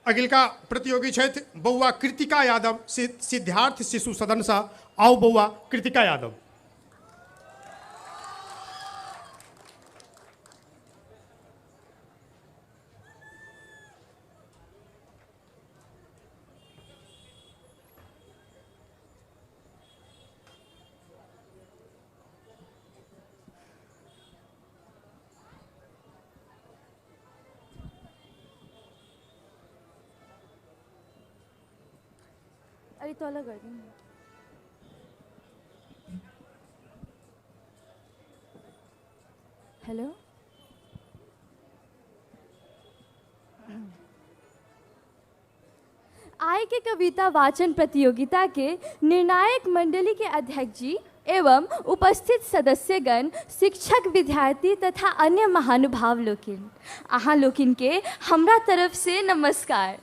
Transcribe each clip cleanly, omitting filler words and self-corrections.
अगिलका प्रतियोगी छथि बौआ कृतिका यादव सिद्धार्थ शिशु सदन से। आओ बौआ कृतिका यादव। अरे तो अलग कर देंगे। हेलो, आय के कविता वाचन प्रतियोगिता के निर्णायक मंडली के अध्यक्ष जी एवं उपस्थित सदस्यगण, शिक्षक, विद्यार्थी तथा अन्य महानुभाव लोकिन, अहाँ लोकिन के हमरा तरफ से नमस्कार।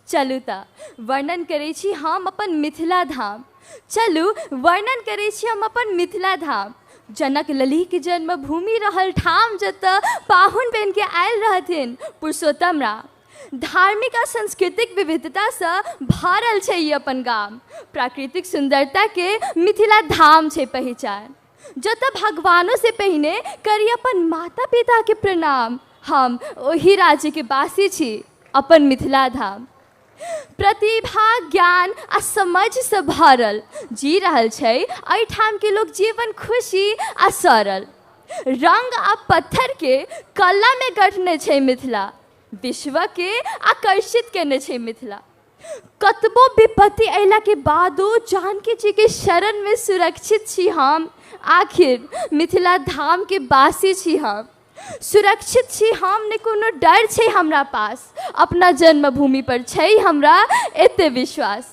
चलू त वर्णन करै छी हम अपन मिथिला धाम। चलू वर्णन करै छी हम अपन मिथिला धाम। जनक लली के जन्मभूमि रहल ठाम, जतऽ पाहुन बन के आयल रहथिन पुरुषोत्तम राम। धार्मिक आ सांस्कृतिक विविधता से भरल छै ई अपन गाम। प्राकृतिक सुंदरता के मिथिला धाम छै पहचान। जतऽ भगवानों से पहिने करी अपन माता पिता के प्रणाम। हम ओही राज्य के वासी छी, अपन मिथिला धाम। प्रतिभा, ज्ञान आ समझ से भरल जी रहल छै एहिठाम के लोग जीवन खुशी आ सरल। रंग आ पत्थर के कला में गढ़ने छै मिथिला, विश्व के आकर्षित केने छै मिथिला। कतबो विपत्ति अयला के बादो जानकी जी के शरण में सुरक्षित छी हम। आखिर मिथिला धाम के वासी छी हम, सुरक्षित छी हम, ने कोनो डर छै हमरा पास। अपना जन्मभूमि पर छै हमरा एते विश्वास।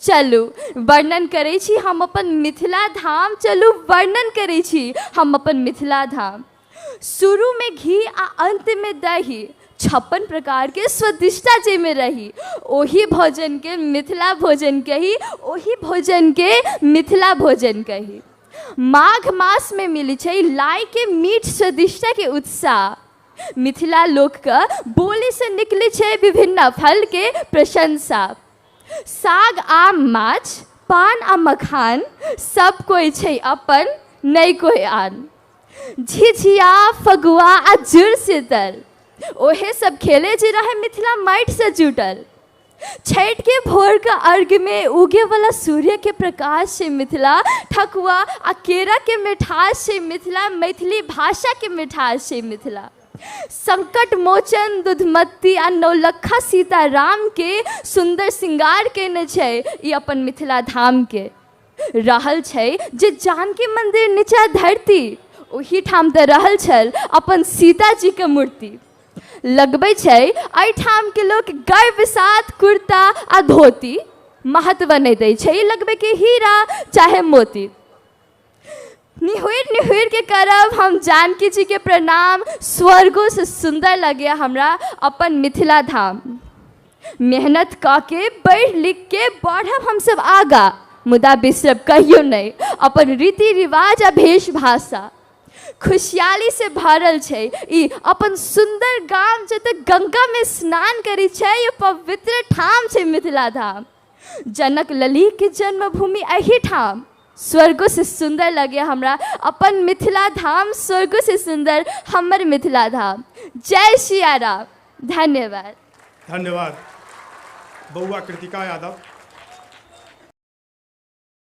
चलू वर्णन करै छी हम अपन मिथिला धाम। चलू वर्णन करै छी हम अपन मिथिला धाम। शुरू में घी आ अंत में दही, 56 प्रकार के स्वादिष्टता जे में रही। ओही भोजन के मिथिला भोजन कही, ओही भोजन के मिथिला भोजन कही। माघ मास में मिली छै लाई के मीठ स्वादिष्टता के उत्साह। मिथिला लोक का बोली से निकले छै विभिन्न फल के प्रशंसा। साग आम माछ, पान आ मखान, सब कोई छै अपन, नहीं कोई आन। झिझिया, फगुआ आ जुड़ शीतल, ओहे सब खेले जे रहे मिथिला माटि से जुटल। छठ के भोर का अर्घ में उगे वाला सूर्य के प्रकाश से मिथिला। ठकुआ आ केरा के मिठास से मिथिला, मैथिली भाषा के मिठास से मिथिला। संकट मोचन दुधमती आ नौलखा सीताराम के सुंदर श्रृंगार केने छै ई अपन मिथिला धाम के। रहल छै जे जानकी मंदिर नीचा धरती, ओही ठाम तऽ रहल छल अपन सीता जी के मूर्ति। लगबै छै एहिठाम के लोग गर्व साथ कुर्ता आ धोती, महत्व नहीं दै छै लगबै के हीरा चाहे मोती। निहुर निहुर के करब हम जानकी जी के प्रणाम। स्वर्गों से सुंदर लगे हमरा अपन मिथिला धाम। मेहनत क के पढ़ लिख के बढ़ब हम सब आगा, मुदा बिसरब कहियो नहीं अपन रीति रिवाज आ वेशभाषा। खुशहाली से भरल छै ई अपन सुंदर गाम, जतऽ गंगा में स्नान करी छै ये पवित्र ठाम छै मिथिला धाम। जनक लली के जन्मभूमि एही ठाम। स्वर्गों से सुंदर लगे हमरा अपन मिथिला धाम। स्वर्गों से सुंदर हमर मिथिला धाम। जय सिया राम। धन्यवाद। धन्यवाद बौआ कृतिका यादव।